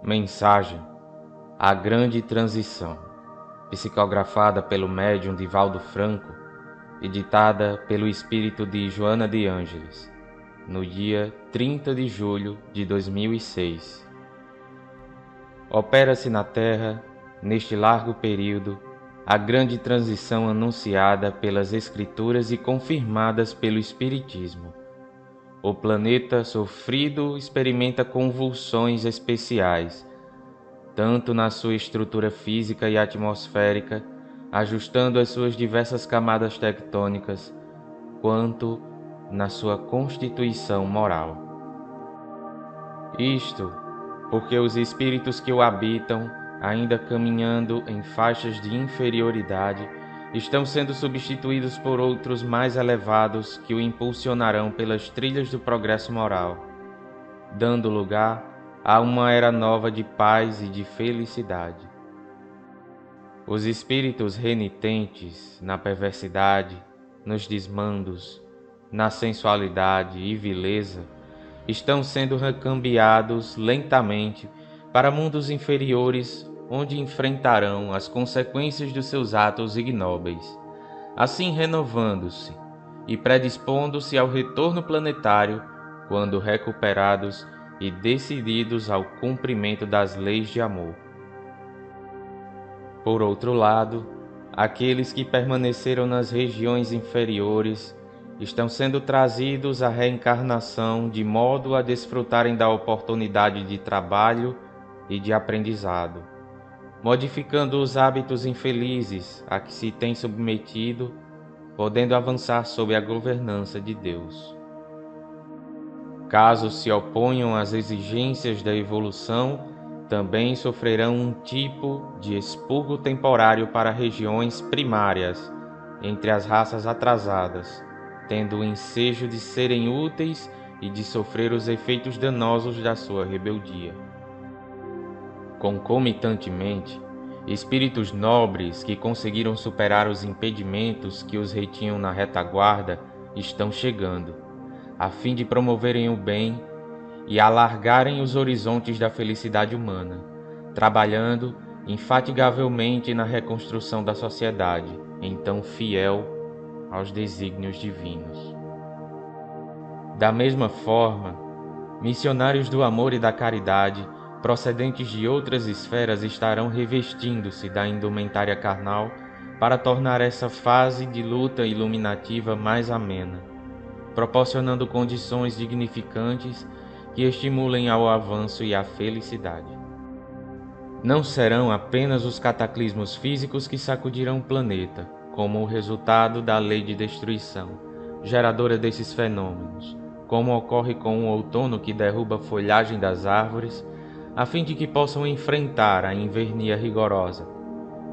Mensagem: A Grande Transição, psicografada pelo médium Divaldo Franco e ditada pelo espírito de Joana de Ângeles, no dia 30 de julho de 2006. Opera-se na Terra, neste largo período, a grande transição anunciada pelas Escrituras e confirmadas pelo Espiritismo. O planeta sofrido experimenta convulsões especiais, tanto na sua estrutura física e atmosférica, ajustando as suas diversas camadas tectônicas, quanto na sua constituição moral. Isto porque os espíritos que o habitam, ainda caminhando em faixas de inferioridade, estão sendo substituídos por outros mais elevados que o impulsionarão pelas trilhas do progresso moral, dando lugar a uma era nova de paz e de felicidade. Os espíritos renitentes na perversidade, nos desmandos, na sensualidade e vileza, estão sendo recambiados lentamente para mundos inferiores, onde enfrentarão as consequências dos seus atos ignóbeis, assim renovando-se e predispondo-se ao retorno planetário quando recuperados e decididos ao cumprimento das leis de amor. Por outro lado, aqueles que permaneceram nas regiões inferiores estão sendo trazidos à reencarnação de modo a desfrutarem da oportunidade de trabalho e de aprendizado, modificando os hábitos infelizes a que se tem submetido, podendo avançar sob a governança de Deus. Caso se oponham às exigências da evolução, também sofrerão um tipo de expurgo temporário para regiões primárias, entre as raças atrasadas, tendo o ensejo de serem úteis e de sofrer os efeitos danosos da sua rebeldia. Concomitantemente, espíritos nobres que conseguiram superar os impedimentos que os retinham na retaguarda estão chegando, a fim de promoverem o bem e alargarem os horizontes da felicidade humana, trabalhando infatigavelmente na reconstrução da sociedade, então fiel aos desígnios divinos. Da mesma forma, missionários do amor e da caridade, procedentes de outras esferas, estarão revestindo-se da indumentária carnal para tornar essa fase de luta iluminativa mais amena, proporcionando condições dignificantes que estimulem ao avanço e à felicidade. Não serão apenas os cataclismos físicos que sacudirão o planeta, como o resultado da lei de destruição, geradora desses fenômenos, como ocorre com o outono que derruba a folhagem das árvores, a fim de que possam enfrentar a invernia rigorosa,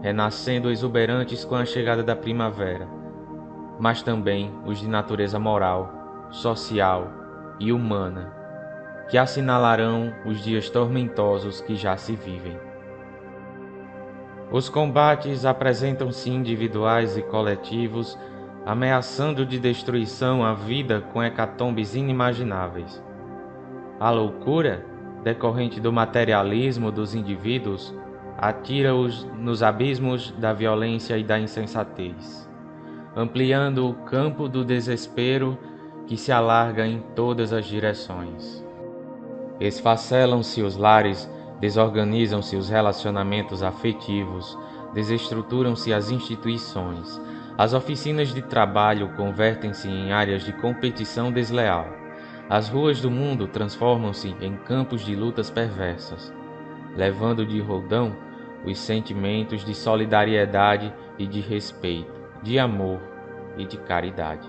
renascendo exuberantes com a chegada da primavera, mas também os de natureza moral, social e humana, que assinalarão os dias tormentosos que já se vivem. Os combates apresentam-se individuais e coletivos, ameaçando de destruição a vida com hecatombes inimagináveis. A loucura, decorrente do materialismo dos indivíduos, atira-os nos abismos da violência e da insensatez, ampliando o campo do desespero que se alarga em todas as direções. Esfacelam-se os lares, desorganizam-se os relacionamentos afetivos, desestruturam-se as instituições, as oficinas de trabalho convertem-se em áreas de competição desleal, as ruas do mundo transformam-se em campos de lutas perversas, levando de roldão os sentimentos de solidariedade e de respeito, de amor e de caridade.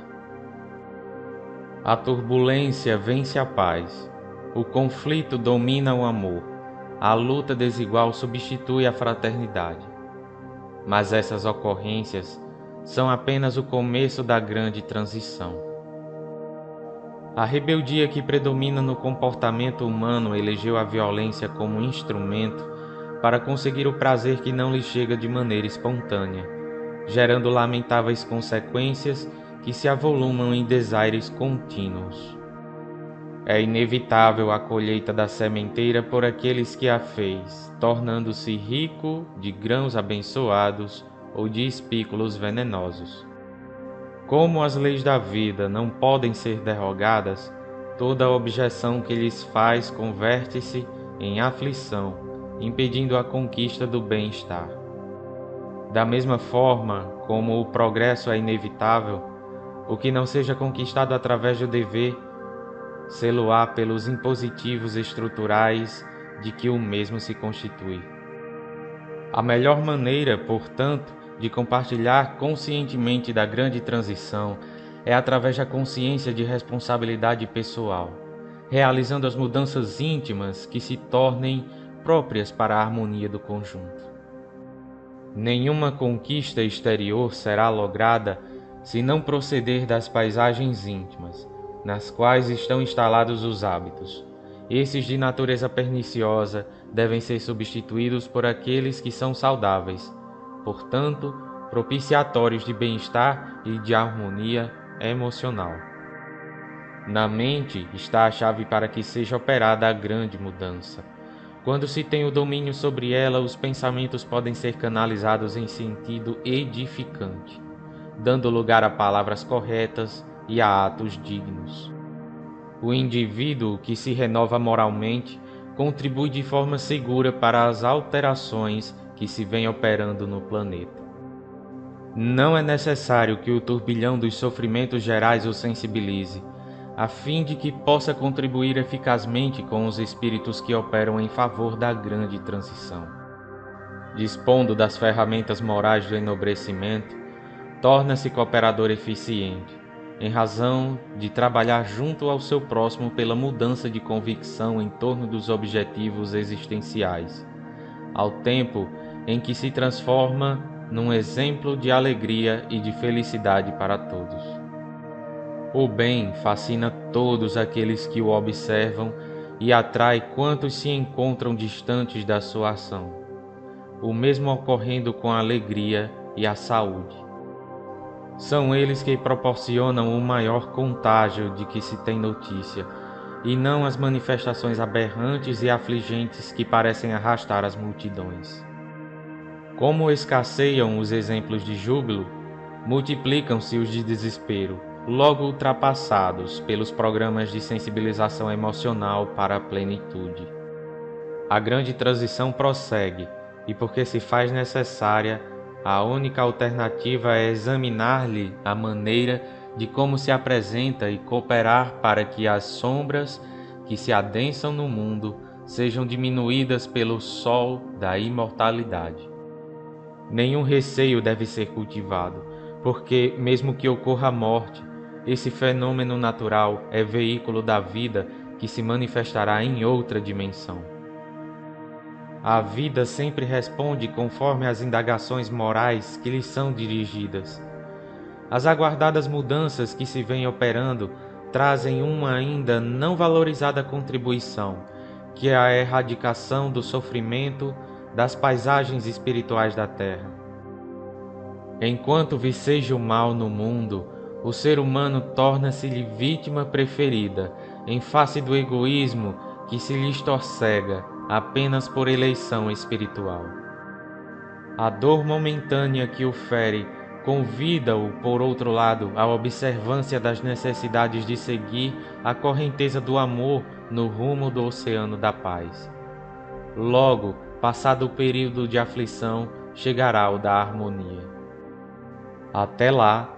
A turbulência vence a paz, o conflito domina o amor, a luta desigual substitui a fraternidade. Mas essas ocorrências são apenas o começo da grande transição. A rebeldia que predomina no comportamento humano elegeu a violência como instrumento para conseguir o prazer que não lhe chega de maneira espontânea, gerando lamentáveis consequências que se avolumam em desaires contínuos. É inevitável a colheita da sementeira por aqueles que a fez, tornando-se rico de grãos abençoados ou de espículos venenosos. Como as leis da vida não podem ser derrogadas, toda objeção que lhes faz converte-se em aflição, impedindo a conquista do bem-estar. Da mesma forma como o progresso é inevitável, o que não seja conquistado através do dever, sê-lo-á pelos impositivos estruturais de que o mesmo se constitui. A melhor maneira, portanto, de compartilhar conscientemente da grande transição é através da consciência de responsabilidade pessoal, realizando as mudanças íntimas que se tornem próprias para a harmonia do conjunto. Nenhuma conquista exterior será lograda se não proceder das paisagens íntimas, nas quais estão instalados os hábitos. Esses de natureza perniciosa devem ser substituídos por aqueles que são saudáveis, portanto, propiciatórios de bem-estar e de harmonia emocional. Na mente está a chave para que seja operada a grande mudança. Quando se tem o domínio sobre ela, os pensamentos podem ser canalizados em sentido edificante, dando lugar a palavras corretas e a atos dignos. O indivíduo que se renova moralmente contribui de forma segura para as alterações que se vêm operando no planeta. Não é necessário que o turbilhão dos sofrimentos gerais o sensibilize, a fim de que possa contribuir eficazmente com os espíritos que operam em favor da grande transição. Dispondo das ferramentas morais do enobrecimento, torna-se cooperador eficiente, em razão de trabalhar junto ao seu próximo pela mudança de convicção em torno dos objetivos existenciais, ao tempo em que se transforma num exemplo de alegria e de felicidade para todos. O bem fascina todos aqueles que o observam e atrai quantos se encontram distantes da sua ação, o mesmo ocorrendo com a alegria e a saúde. São eles que proporcionam o maior contágio de que se tem notícia, e não as manifestações aberrantes e afligentes que parecem arrastar as multidões. Como escasseiam os exemplos de júbilo, multiplicam-se os de desespero, logo ultrapassados pelos programas de sensibilização emocional para a plenitude. A grande transição prossegue, e porque se faz necessária, a única alternativa é examinar-lhe a maneira de como se apresenta e cooperar para que as sombras que se adensam no mundo sejam diminuídas pelo sol da imortalidade. Nenhum receio deve ser cultivado, porque, mesmo que ocorra a morte, esse fenômeno natural é veículo da vida que se manifestará em outra dimensão. A vida sempre responde conforme as indagações morais que lhe são dirigidas. As aguardadas mudanças que se vêm operando trazem uma ainda não valorizada contribuição, que é a erradicação do sofrimento das paisagens espirituais da Terra. Enquanto viceja o mal no mundo, o ser humano torna-se-lhe vítima preferida, em face do egoísmo que se lhe torcega apenas por eleição espiritual. A dor momentânea que o fere convida-o, por outro lado, à observância das necessidades de seguir a correnteza do amor no rumo do oceano da paz. Logo, passado o período de aflição, chegará o da harmonia. Até lá,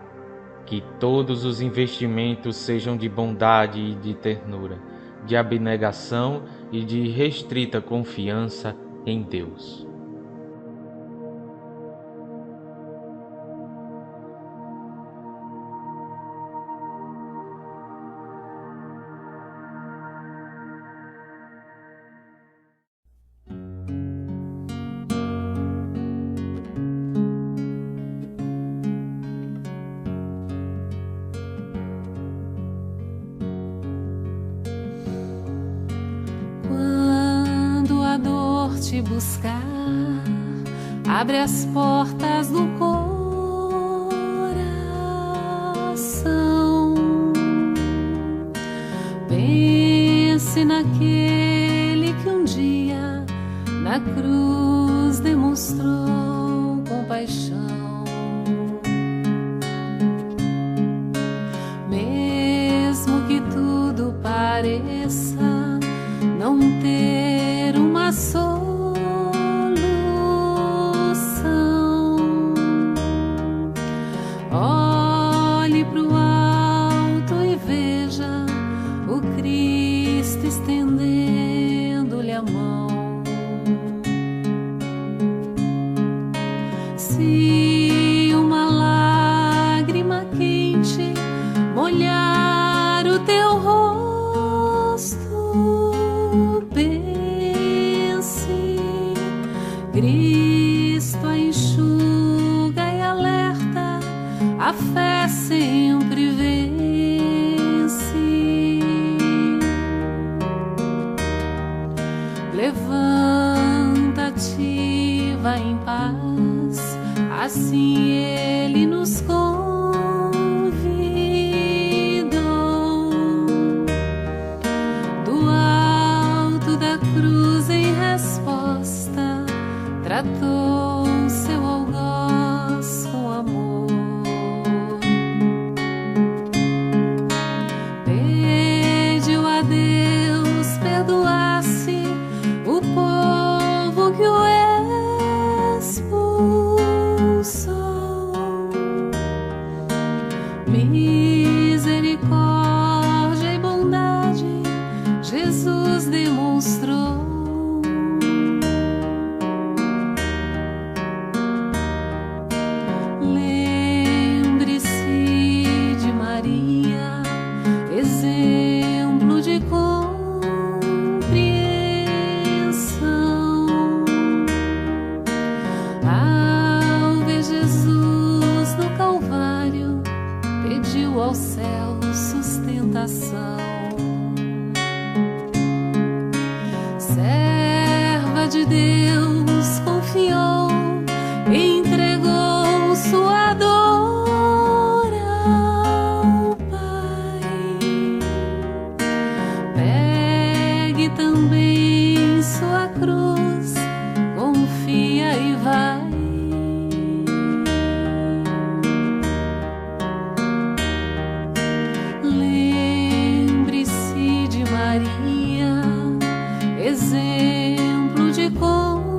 que todos os investimentos sejam de bondade e de ternura, de abnegação e de restrita confiança em Deus. Te buscar, abre as portas do coração. Bem na cruz demonstrou compaixão. Mesmo que tudo pareça não ter uma solução, olhe pro alto e veja o Cristo estendendo-lhe a mão. Se uma lágrima quente molhar o teu rosto, pense, Cristo a enxuga e alerta, a fé sempre vence. Levanta-te, vai em paz, assim Ele nos convidou. Do alto da cruz em resposta, tratou seu algoz com amor. Pediu a Deus perdoasse o povo que o expulsou. Misericórdia e bondade Jesus demonstrou. Lembre-se de Maria, exemplo de compreensão. Ao ver Jesus no Calvário, pediu ao céu sustentação. Serva de Deus confiou, entregou sua dor ao Pai. Pegue também sua cruz, confia e vai. Lembre-se de Maria, exemplo de como